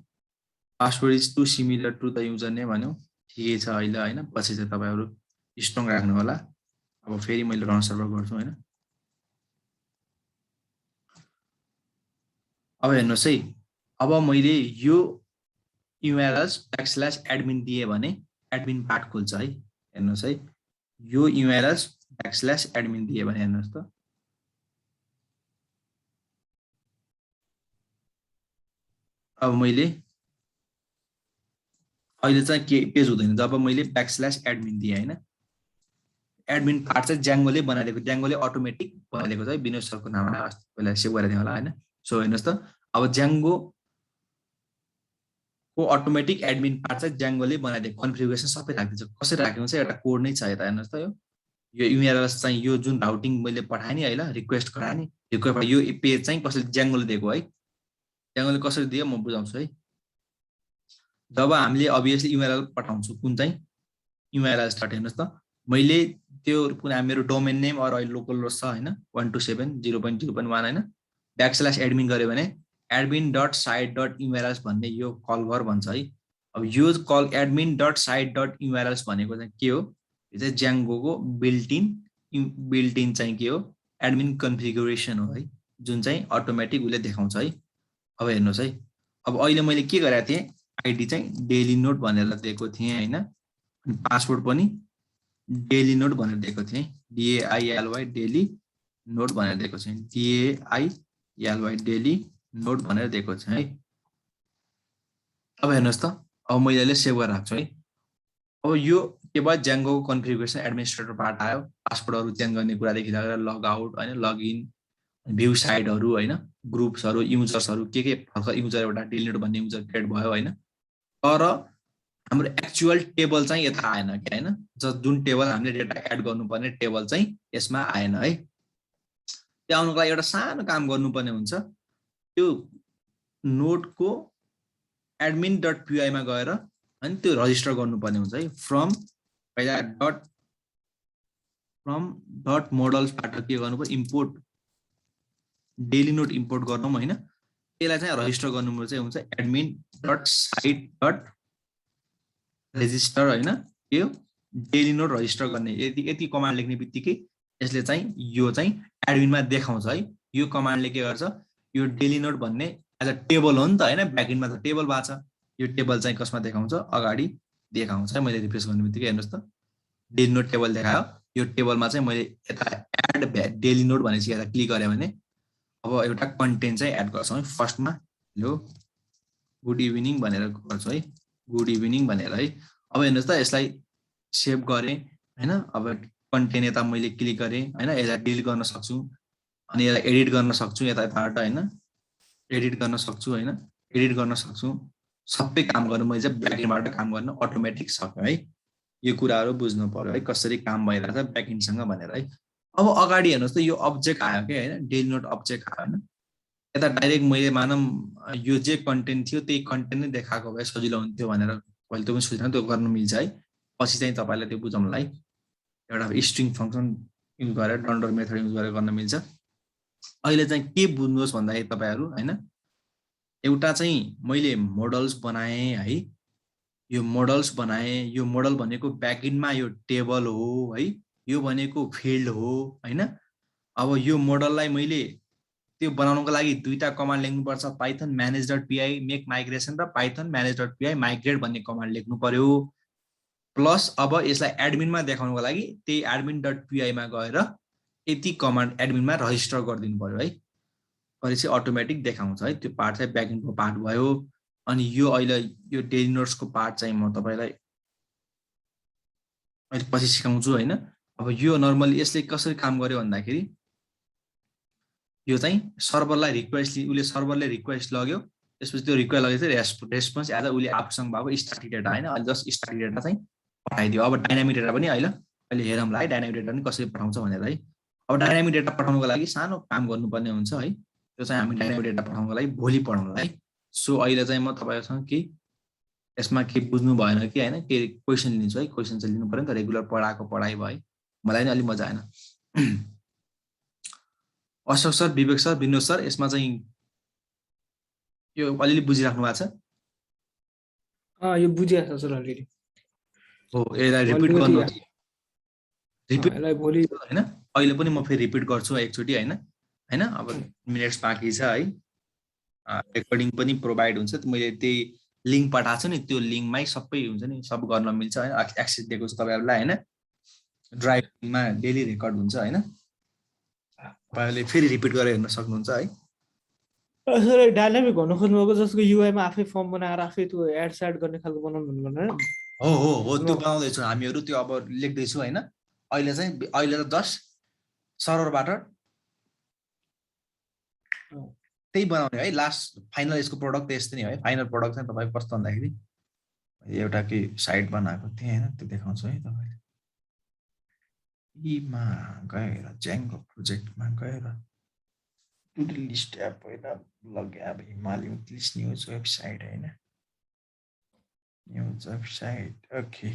Password is too similar to the user name भन्यौ ठिकै छ अहिले हैन। पछि चाहिँ तपाईहरु स्ट्रङ राख्नु होला। अब फेरि मैले रन सर्भर गर्छु हैन। अब हेर्नुस् है। अब मैले यो URLs \admin दिए भने एडमिन पार्ट खुल्छ है। हेर्नुस् है यो URLs \admin दिए भने हेर्नुस् त अब मैले अहिले चाहिँ के पेज हुँदैन जब मैले \admin दिए हैन। एडमिन पार्ट चाहिँ ज्याङ्गोले बनाइदिएको ज्याङ्गोले अटोमेटिक बनाइदिएको छ है। विनोद सरको नाममा पहिला सेभ गरिदिनु होला हैन। सो हेर्नुस् त अब ज्याङ्गो को अटोमेटिक एडमिन पार्ट चाहिँ ज्याङ्गोले बनाइदिएको कन्फिगरेसन सबै राखिदिन्छ। कसरी राखेको छ एउटा कोड नै छ यता हेर्नुस् त यो URLs चाहिँ यो जुन राउटिङ मैले पठाएँ नि हैन रिक्वेस्ट गराएँ नि रिक्वेस्ट यो पेज चाहिँ कसरी ज्याङ्गोले दिएको है। ज्याङ्गोले कसरी दियो म बुझाउँछु है। जब हामीले अभियसली URL पठाउँछु कुन चाहिँ URLs डट हेर्नुस् त मैले त्यो कुन मेरो डोमेन नेम अर अहिले लोकल होस्ट छ हैन 127.0.0.1 हैन \admin गर्यो भने admin.site.urls भन्ने यो कल भर भन्छ है। अब यो कल admin.site.urls भनेको चाहिँ के हो यो चाहिँ ज्याङ्गोको बिल्ट इन चाहिँ के हो एडमिन कन्फिगरेसन हो है। जुन चाहिँ अटोमेटिक उसले देखाउँछ है। अब हेर्नुहोस् है, अब अहिले मैले के गरेको थिएँ, आइडी चाहिँ डेली नोट भनेर दिएको थिएँ होइन, अनि पासवर्ड पनि डेली नोट भनेर दिएको थिएँ, DAILY डेली नोट भनेर दिएको थिएँ, DAILY डेली नोट भनेर दिएको छ है। अब हेर्नुहोस् त, अब मैले यसले सेभ गरेर राख्छु है। अब यो के भयो, ज्याङ्गोको कन्फिगरेसन एडमिनिस्ट्रेटर पार्ट आयो, पासवर्डहरू चेन्ज गर्ने कुरादेखि लिएर लग आउट होइन, लगइन, भ्यू साइटहरू होइन, ग्रुप्सहरू, युजर्सहरू के भर्खर युजर एउटा डिलिट भन्ने युजर क्रिएट भयो होइन। तर हाम्रो एक्चुअल टेबल चाहिँ यता आएन कि होइन, जुन टेबल हामीले डेटा एड गर्नुपर्ने टेबल चाहिँ यसमा आएन है। त्यो आउनुको लागि एउटा सानो काम गर्नुपर्ने हुन्छ, त्यो नोटको admin.py मा गएर अनि त्यो रजिस्टर गर्नुपर्ने हुन्छ है। फ्रम डट मोडल्सबाट के गर्नु पर्यो, इम्पोर्ट डेली नोट इम्पोर्ट गर्नु होइन, त्यसलाई चाहिँ रजिस्टर गर्नु चाहिँ हुन्छ admin.site.register होइन, यो डेली नोट रजिस्टर गर्ने यति कमान्ड लेख्ने बित्तिकै यसले चाहिँ यो चाहिँ एडमिनमा देखाउँछ है। यो कमान्डले के गर्छ, यो डेली नोट भन्ने एज अ टेबल हो नि त होइन, ब्याकएन्डमा त टेबल भएको छ, यो टेबल चाहिँ कसमा देखाउँछ, अगाडि देखाउँछ है। मैले रिफ्रेस गर्ने बित्तिकै हेर्नुहोस् त, डेली नोट टेबल देखायो। यो टेबलमा चाहिँ मैले यता एड डेली नोट भनेपछि यता क्लिक गरेँ भने अब एउटा कन्टेन्ट चाहिँ एड गर्छौँ है। फर्स्टमा लो गुड इभिनिङ भनेर गर्छु है, गुड इभिनिङ भनेर है। अब हेर्नुहोस् त, यसलाई सेभ गरेँ होइन। अब कन्टेन्ट यता मैले क्लिक गरेँ होइन, यसलाई डिलिट गर्न सक्छु, अनि यसलाई एडिट गर्न सक्छु यताबाट होइन, एडिट गर्न सक्छु होइन, एडिट गर्न सक्छु, सबै काम गर्नु मैले चाहिँ ब्याकएन्डबाट काम गर्न अटोमेटिक सक्यो है। यो कुराहरू बुझ्नु पर्यो है, कसरी काम भइरहेको छ ब्याकएन्डसँग भनेर है। अब अगाडि हेर्नुहोस् त, यो अब्जेक्ट आयो कि होइन, डेली नोट अब्जेक्ट आयो होइन। यता डाइरेक्ट मैले मानौँ यो जे कन्टेन्ट थियो त्यही कन्टेन्ट नै देखाएको भए सजिलो हुन्थ्यो भनेर मैले त्यो पनि सोचेन, त्यो गर्नु मिल्छ है। पछि चाहिँ तपाईँलाई त्यो बुझाउनलाई एउटा स्ट्रिङ फङ्सन युज गरेर डन्डर मेथड युज गरेर गर्न मिल्छ। अहिले चाहिँ के बुझ्नुहोस् भन्दाखेरि तपाईँहरू होइन, एउटा चाहिँ मैले मोडल्स बनाएँ है, यो मोडल्स बनाएँ, यो मोडल भनेको ब्याकएन्डमा यो टेबल हो है, यो भनेको फिल्ड हो होइन। अब यो मोडललाई मैले त्यो बनाउनको लागि दुईटा कमान्ड लेख्नुपर्छ, पाइथन manage.py मेक माइग्रेसन र पाइथन manage.py माइग्रेट भन्ने कमान्ड लेख्नु पर्यो। प्लस अब यसलाई एडमिनमा देखाउनको लागि त्यही admin.py मा गएर यति कमान्ड एडमिनमा रजिस्टर गरिदिनु पर्यो है। भनेपछि अटोमेटिक देखाउँछ है। त्यो पार्ट चाहिँ ब्याकएन्डको पार्ट भयो। अनि यो अहिले यो डेली नोट्सको पार्ट चाहिँ म तपाईँलाई अहिले पछि सिकाउँछु होइन। अब यो नर्मली यसले कसरी काम गर्यो भन्दाखेरि, यो चाहिँ सर्भरलाई रिक्वेस्ट, उसले सर्भरले रिक्वेस्ट लग्यो, त्यसपछि त्यो रिक्वेस्ट लगेपछि रेस्पोन्स एज उसले आफूसँग भएको स्ट्याटिक डेटा होइन, अहिले जस्ट स्ट्याटिक डेटा चाहिँ पठाइदियो। अब डाइनामिक डेटा पनि अहिले हेरौँला है, डाइनामिक डेटा पनि कसरी पठाउँछ भनेर है। अब डाइनामिक डेटा पठाउनको लागि सानो काम गर्नुपर्ने हुन्छ है। त्यो चाहिँ हामी डाइनामिक डेटा पठाउनको लागि भोलि पढाउँला है। सो अहिले चाहिँ म तपाईँहरूसँग के यसमा के बुझ्नु भएन कि होइन, के क्वेसन लिन्छु है। क्वेसन चाहिँ लिनु पर्यो नि त, रेगुलर पढाएको पढाइ भयो है, मलाई नि अलिक मजा आएन। अशोक सर, विवेक सर, विनोद सर, यसमा चाहिँ यो अलिअलि बुझिराख्नु भएको छ? यो बुझिरहेको छ सर अलिअलि। हो, यसलाई रिपिट गर्नु, रिपिट भोलि होइन, अहिले पनि म फेरि रिपिट गर्छु एकचोटि होइन। अब मिनट्स बाँकी छ है, रेकर्डिङ पनि प्रोभाइड हुन्छ। मैले त्यही लिङ्क पठाएको छु नि, त्यो लिङ्कमै सबै हुन्छ नि, सब गर्न मिल्छ होइन। एक्सेस दिएको छु तपाईँहरूलाई होइन, ड्राइभमा डेली रेकर्ड हुन्छ होइन। तपाईँहरूले फेरि रिपिट गरेर हेर्न सक्नुहुन्छ है। सर डाइनामिक भन्नु खोज्नुभएको जसको युआईमा आफै फर्म बनाएर आफै त्यो एड सेड गर्ने खालको बनाउनु भन्नु होइन? हो त्यो बनाउँदैछु हामीहरू, त्यो अब लेख्दैछु होइन। अहिले त जस्ट सर्भरबाट त्यही बनाउने है। लास्ट फाइनल यसको प्रडक्ट त यस्तै नै है। फाइनल प्रडक्ट चाहिँ तपाईँ कस्तो भन्दाखेरि एउटा के साइट बनाएको थिएँ होइन, त्यो देखाउँछु है तपाईँले। यीमा गएर ज्याङ्गो प्रोजेक्टमा गएर टु डु लिस्ट एप होइन, blog app, Himalaya list news website होइन, न्युज वेबसाइट। ओके,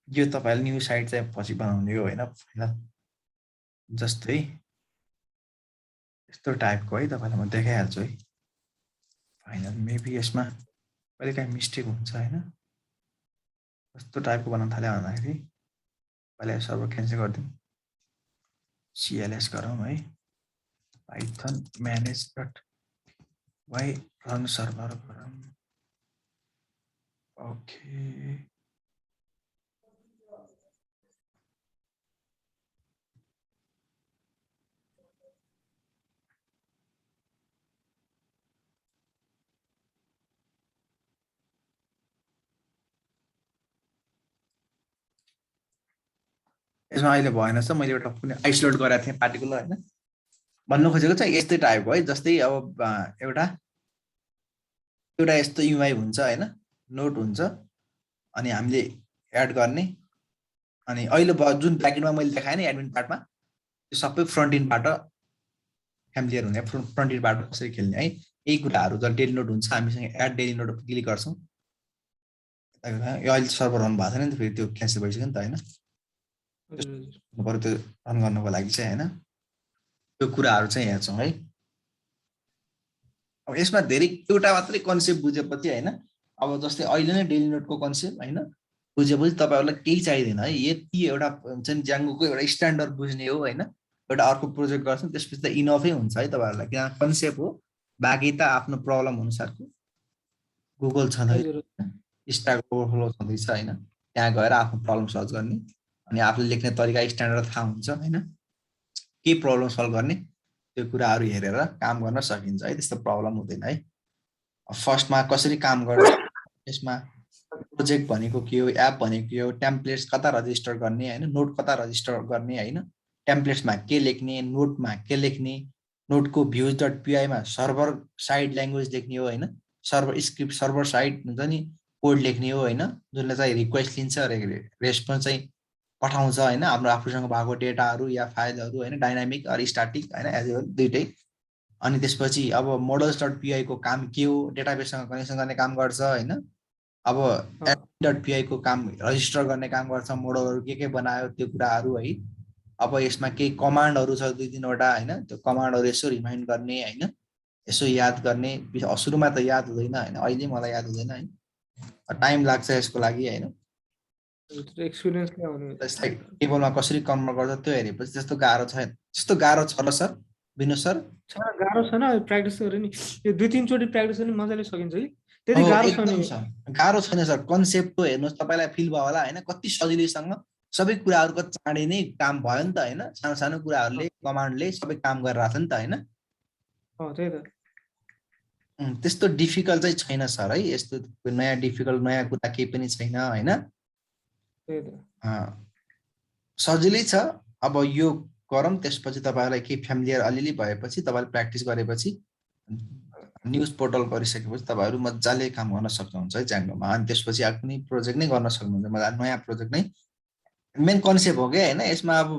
यो तपाईँले न्युज साइट चाहिँ पछि बनाउने हो होइन। फाइनल जस्तै यस्तो टाइपको है, तपाईँलाई म देखाइहाल्छु है। फाइनल मेबी यसमा कहिले काहीँ मिस्टेक हुन्छ होइन। कस्तो टाइपको बनाउन थाल्यो भन्दाखेरि पहिला सर्भर क्यान्सल गरिदिउँ, CLS गरौँ है। python manage.y run server okay यसमा अहिले भएन छ मैले एउटा कुनै आइसोलेट गरेको थिएँ पार्टिकुलर हैन भन्नु खोजेको चाहिँ यस्तै टाइपको है जस्तै अब एउटा यस्तो युआई हुन्छ हैन नोट हुन्छ अनि हामीले एड गर्ने अनि अहिले जुन ब्याकएन्डमा मैले देखाएँ नि एडमिन पार्टमा त्यो सबै फ्रन्ट एन्डबाट फ्यामिलियर हुने फ्रन्ट एन्डबाट कसरी खेल्ने है यही कुराहरू जब डेली नोट हुन्छ हामीसँग एड डेली नोट क्लिक गर्छौँ यो अहिले सर्भर रन भएको छैन नि त फेरि त्यो क्यान्सल भइसक्यो नि त हैन पर्यो त्यो रन गर्नको लागि चाहिँ हैन त्यो कुराहरू चाहिँ हेर्छौँ है अब यसमा धेरै एउटा मात्रै कन्सेप्ट बुझेपछि हैन अब जस्तै अहिले नै डेली नोटको कन्सेप्ट हैन बुझेपछि तपाईहरुलाई केही चाहिदैन है यति एउटा हुन्छ नि ज्याङ्गोको एउटा स्ट्यान्डर्ड बुझ्ने हो हैन एउटा अर्को प्रोजेक्ट गर्छौँ त्यसपछि त इनफै हुन्छ है तपाईहरुलाई किन कन्सेप्ट हो बाँकी त आफ्नो प्रब्लम अनुसारको गुगल छँदैछ स्ट्याक ओभरफ्लो छँदैछ हैन त्यहाँ गएर आफ्नो प्रब्लम सल्भ गर्ने अनि आफूले लेख्ने तरिका स्ट्यान्डर्ड थाहा हुन्छ हैन के प्रब्लम सल्भ गर्ने त्यो कुराहरू हेरेर काम गर्न सकिन्छ है त्यस्तो प्रब्लम हुँदैन है फर्स्टमा कसरी काम गर्छ यसमा प्रोजेक्ट भनेको के हो एप भनेको के हो टेम्प्लेट्स कता रजिस्टर गर्ने हैन नोट कता रजिस्टर गर्ने हैन टेम्प्लेट्समा के लेख्ने नोटमा के लेख्ने नोटको views.py मा सर्भर साइड ल्याङ्ग्वेज लेख्ने हो हैन सर्भर स्क्रिप्ट सर्भर साइड हुन्छ नि कोड लेख्ने हो हैन जसले चाहिँ रिक्वेस्ट लिन्छ रेस्पोन्स चाहिँ पठाउँछ हैन हाम्रो आफूसँग भएको डेटाहरू या फाइलहरू हैन डाइनामिक अर स्ट्याटिक हैन एज वेल दुईटै अनि त्यसपछि अब models.py को काम के हो डेटाबेससँग कनेक्सन गर्ने काम गर्छ हैन अब admin.py को काम रजिस्टर गर्ने काम गर्छ मोडलहरू के बनायो त्यो कुराहरू है अब यसमा केही कमान्डहरू छ दुई तीनवटा हैन त्यो कमान्डहरू यसो रिमाइन्ड गर्ने हैन यसो याद गर्ने सुरुमा त याद हुँदैन हैन अहिले मलाई याद हुँदैन है टाइम लाग्छ यसको लागि हैन एक्सपिरियन्स के आउने त्यसलाई टेबलमा कसरी कन्भर्ट गर्छ त्यो हेरेपछि त्यस्तो गाह्रो छ त्यस्तो गाह्रो छ र सर विनोद सर गाह्रो छैन प्र्याक्टिस गरे नि यो दुई तीन चोटी प्र्याक्टिस गर्ने मजाले सकिन्छ है त्यति गाह्रो छैन गाह्रो छैन सर कन्सेप्ट त हेर्नुहोस् तपाईलाई फिल भयो होला हैन कति सजिलैसँग सबै कुराहरुको चाँडै नै काम भयो नि त हैन सानो सानो कुराहरुले कमान्डले सबै काम गरिरहेछ नि त हैन त्यही त त्यस्तो डिफिकल्ट चाहिँ छैन सर है यस्तो नयाँ डिफिकल्ट नयाँ कुरा केही पनि छैन हैन सजिलै छ अब यो गरौँ त्यसपछि तपाईहरुलाई के फ्यामिलियर अलिअलि भएपछि तपाईले प्र्याक्टिस गरेपछि न्यूज पोर्टल गरिसकेपछि तपाईहरु मजाले काम गर्न सक्नुहुन्छ है ज्याङ्गोमा अनि त्यसपछि कुनै प्रोजेक्ट नै गर्न सक्नुहुन्छ मलाई नयाँ प्रोजेक्ट नै मेन कन्सेप्ट हो के हैन यसमा अब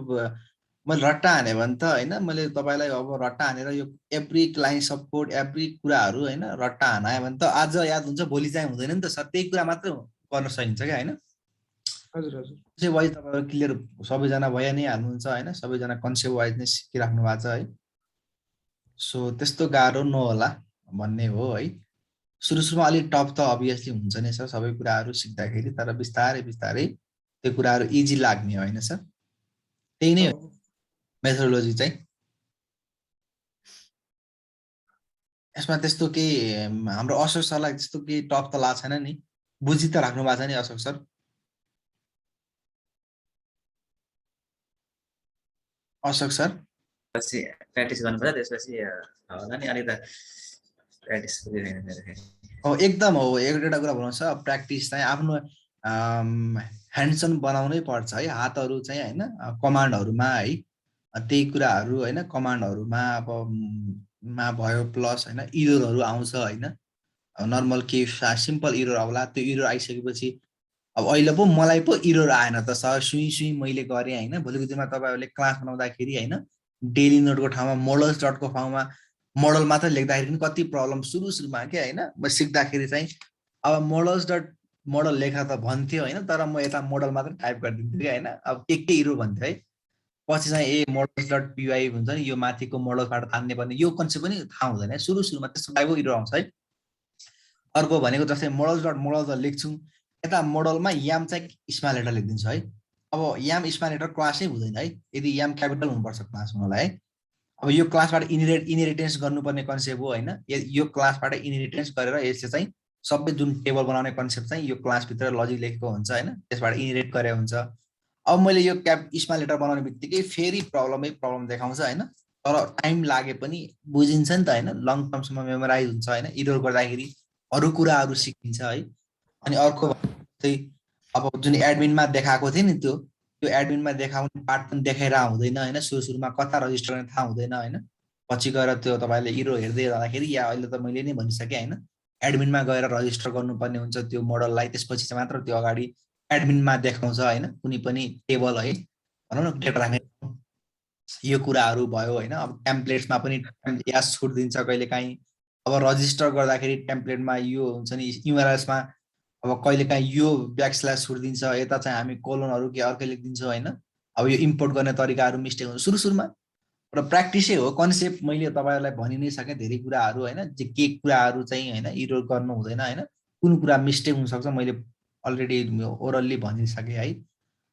मैले रट्टा हाने भने त हैन मैले तपाईलाई अब रट्टा हानेर यो एभ्री लाइन सपोर्ट एभ्री कुराहरु हैन रट्टा हानायो भने त आज याद हुन्छ भोलि चाहिँ हुँदैन नि त सर त्यही कुरा मात्र गर्न सकिन्छ के हैन हजुर हजुर चाहिँ वाइज तपाईहरु क्लियर सबैजना भए नै हाल्नुहुन्छ हैन सबैजना कन्सेप्ट वाइज नै सिकिराख्नु भएको छ है सो त्यस्तो गाह्रो नहोला भन्ने हो है सुरुमा अलि टफ त अभियसली हुन्छ नि सर सबै कुराहरु सिक्दाखेरि तर बिस्तारै बिस्तारै त्यो कुराहरु इजी लाग्ने हैन सर त्यही नै मेथोडोलोजी चाहिँ यसमा त्यस्तो के हाम्रो अशोक सरलाई त्यस्तो के टफ त लाग्छ छैन नि बुझि त राख्नु भएको छ नि अशोक सर अशोक सर पछि प्र्याक्टिस गर्नुपर्छ त्यसपछि होला नि अलिक त प्र्याक्टिस एकदम हो एउटा कुरा भन्नु छ प्र्याक्टिस चाहिँ आफ्नो ह्यान्डसन बनाउनै पर्छ है हातहरू चाहिँ हैन कमान्डहरुमा है त्यही कुराहरु हैन कमान्डहरुमा अब मा भयो प्लस हैन इररहरु आउँछ हैन नर्मल के सिम्पल इरर आउला त्यो इरर आइसकेपछि अब अहिले पो मलाई पो इरर आएन त सर सुई मैले गरे हैन भोलिको दिनमा तपाईहरुले क्लास बनाउँदाखेरि हैन डेली नोटको ठाउँमा मोडल्स डटको ठाउँमा मोडल मात्र लेख्दाखेरि पनि कति प्रब्लम सुरुमा के हैन म सिक्दाखेरि चाहिँ अब मोडल्स डट मोडल लेखा त भन्थ्यो हैन तर म यता मोडल मात्र टाइप गरिदिन्छु के हैन अब के इरर भन्थ्यो है पछि चाहिँ ए मोडल्स डट पी हुन्छ नि यो माथिको मोडलबाट तान्ने पर्ने यो कन्सेप्ट पनि थाहा हुँदैन है सुरुमा त्यस्तो टाइपको इरर आउँछ है अर्को भनेको जस्तै मोडल्स डट मोडल त लेख्छौँ यता मोडलमा याम चाहिँ स्मल लेटर लेखिदिन्छ है अब याम स्मल लेटर क्लासै हुँदैन है यदि याम क्यापिटल हुनुपर्छ क्लास हुनलाई है अब यो क्लासबाट इनहेरिटेन्स गर्नुपर्ने कन्सेप्ट हो होइन, यो क्लासबाट इनहेरिटेन्स गरेर यसले चाहिँ सबै जुन टेबल बनाउने कन्सेप्ट चाहिँ यो क्लासभित्र लजिक लेखेको हुन्छ होइन, त्यसबाट इनहेरिट गरे हुन्छ। अब मैले यो स्मल लेटर बनाउने बित्तिकै फेरि प्रब्लम देखाउँछ होइन, तर टाइम लागे पनि बुझिन्छ नि त होइन, लङ टर्मसम्म मेमोराइज हुन्छ होइन, इरर गर्दाखेरि अरू कुराहरू सिकिन्छ है। अनि अर्को चाहिँ अब जुन एडमिनमा देखाएको थियो नि त्यो एडमिनमा देखाउने पार्ट पनि देखाएर हुँदैन होइन, सुरुमा कता रजिस्टर गर्ने थाहा हुँदैन होइन, पछि गएर त्यो तपाईँले इरो हेर्दै जाँदाखेरि या अहिले त मैले नै भनिसकेँ होइन, एडमिनमा गएर रजिस्टर गर्नुपर्ने हुन्छ त्यो मोडललाई, त्यसपछि चाहिँ मात्र त्यो अगाडि एडमिनमा देखाउँछ होइन कुनै पनि टेबल है, भनौँ न डेटा राख्ने यो कुराहरू भयो होइन। अब टेम्प्लेट्समा पनि या छुट दिन्छ कहिलेकाहीँ, अब रजिस्टर गर्दाखेरि टेम्प्लेटमा यो हुन्छ नि युआरएल्समा अब कहिलेकाहीँ यो ब्याकस्ल्यास छुट दिन्छ, यता चाहिँ हामी कोलनहरू के अर्कै लेखिदिन्छौँ होइन। अब यो इम्पोर्ट गर्ने तरिकाहरू मिस्टेक हुन्छ सुरुमा, र प्र्याक्टिसै हो कन्सेप्ट। मैले तपाईँहरूलाई भनि नै सकेँ धेरै कुराहरू होइन, के कुराहरू चाहिँ होइन इरर गर्नु हुँदैन होइन, कुन कुरा मिस्टेक हुनसक्छ मैले अलरेडी ओरल्ली भनिसकेँ है।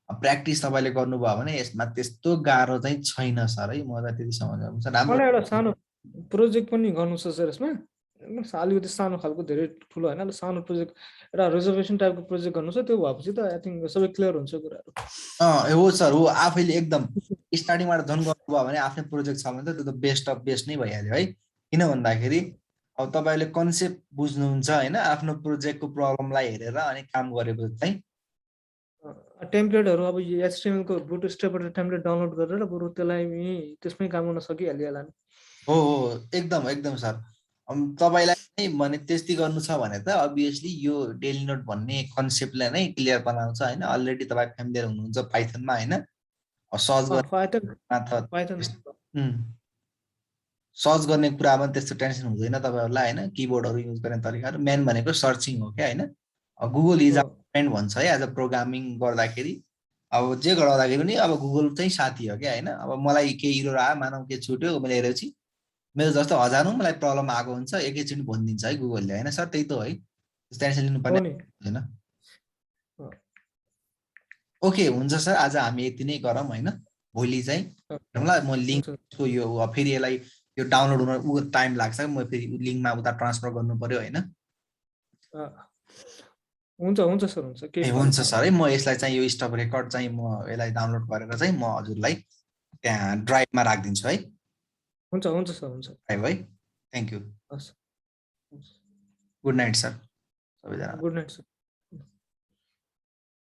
प्र्याक्टिस तपाईँले गर्नुभयो भने यसमा त्यस्तो गाह्रो चाहिँ छैन सर है, मलाई त्यति सम्झाउँछ। मलाई एउटा सानो प्रोजेक्ट पनि गर्नु छ सर यसमा, अलिकति सानो खालको धेरै ठुलो होइन, सानो प्रोजेक्ट एउटा रिजर्भेसन टाइपको प्रोजेक्ट गर्नु छ, त्यो भएपछि त आई थिङ्क सबै क्लियर हुन्छ कुराहरू। हो सर हो, आफैले एकदम स्टार्टिङबाट झन् गर्नुभयो भने आफ्नै प्रोजेक्ट छ भने त त्यो त बेस्ट अफ बेस्ट नै भइहाल्यो है। किन भन्दाखेरि अब तपाईँले कन्सेप्ट बुझ्नुहुन्छ होइन, आफ्नो प्रोजेक्टको प्रब्लमलाई हेरेर अनि काम गरेपछि चाहिँ टेम्प्लेटहरू अब HTML को बुटस्ट्र्यापबाट टेम्प्लेट डाउनलोड गरेर बरु त्यसलाई त्यसमै काम गर्न सकिहालिएला नि। हो एकदम सर। तपाईँलाई भने त्यस्तै गर्नु छ भने त अभियसली यो डेली नोट भन्ने कन्सेप्टलाई नै क्लियर बनाउँछ होइन, अलरेडी तपाईँ फ्यामिलियर हुनुहुन्छ पाइथनमा होइन, सर्च गर्ने कुरामा त्यस्तो टेन्सन हुँदैन तपाईँहरूलाई होइन, किबोर्डहरू युज गर्ने तरिकाहरू मेन भनेको सर्चिङ हो क्या होइन। गुगल इज अ फ्रेन्ड भन्छ है एज अ प्रोग्रामिङ गर्दाखेरि, अब जे गराउँदाखेरि पनि अब गुगल चाहिँ साथी हो क्या होइन। अब मलाई केही इरर आयो मानव के छुट्यो मैले हेरेपछि मेरो जस्तो हजारौँ मलाई प्रब्लम आएको हुन्छ, एकैचोटि भनिदिन्छ है गुगलले होइन सर, त्यही त हो है, टेन्सन लिनुपर्ने होइन। ओके हुन्छ सर, आज हामी यति नै गरौँ होइन, भोलि चाहिँ म लिङ्कको यो फेरि यसलाई यो डाउनलोड हुन टाइम लाग्छ, म फेरि लिङ्कमा उता ट्रान्सफर गर्नु पर्यो होइन। हुन्छ सर हुन्छ सर है, म यसलाई चाहिँ यो स्टप रेकर्ड चाहिँ म यसलाई डाउनलोड गरेर चाहिँ म हजुरलाई त्यहाँ ड्राइभमा राखिदिन्छु है। हुन्छ सर हुन्छ ड्राइभ है, थ्याङ्क यू, हस् गुड नाइट सर सबैजना। Good night sir.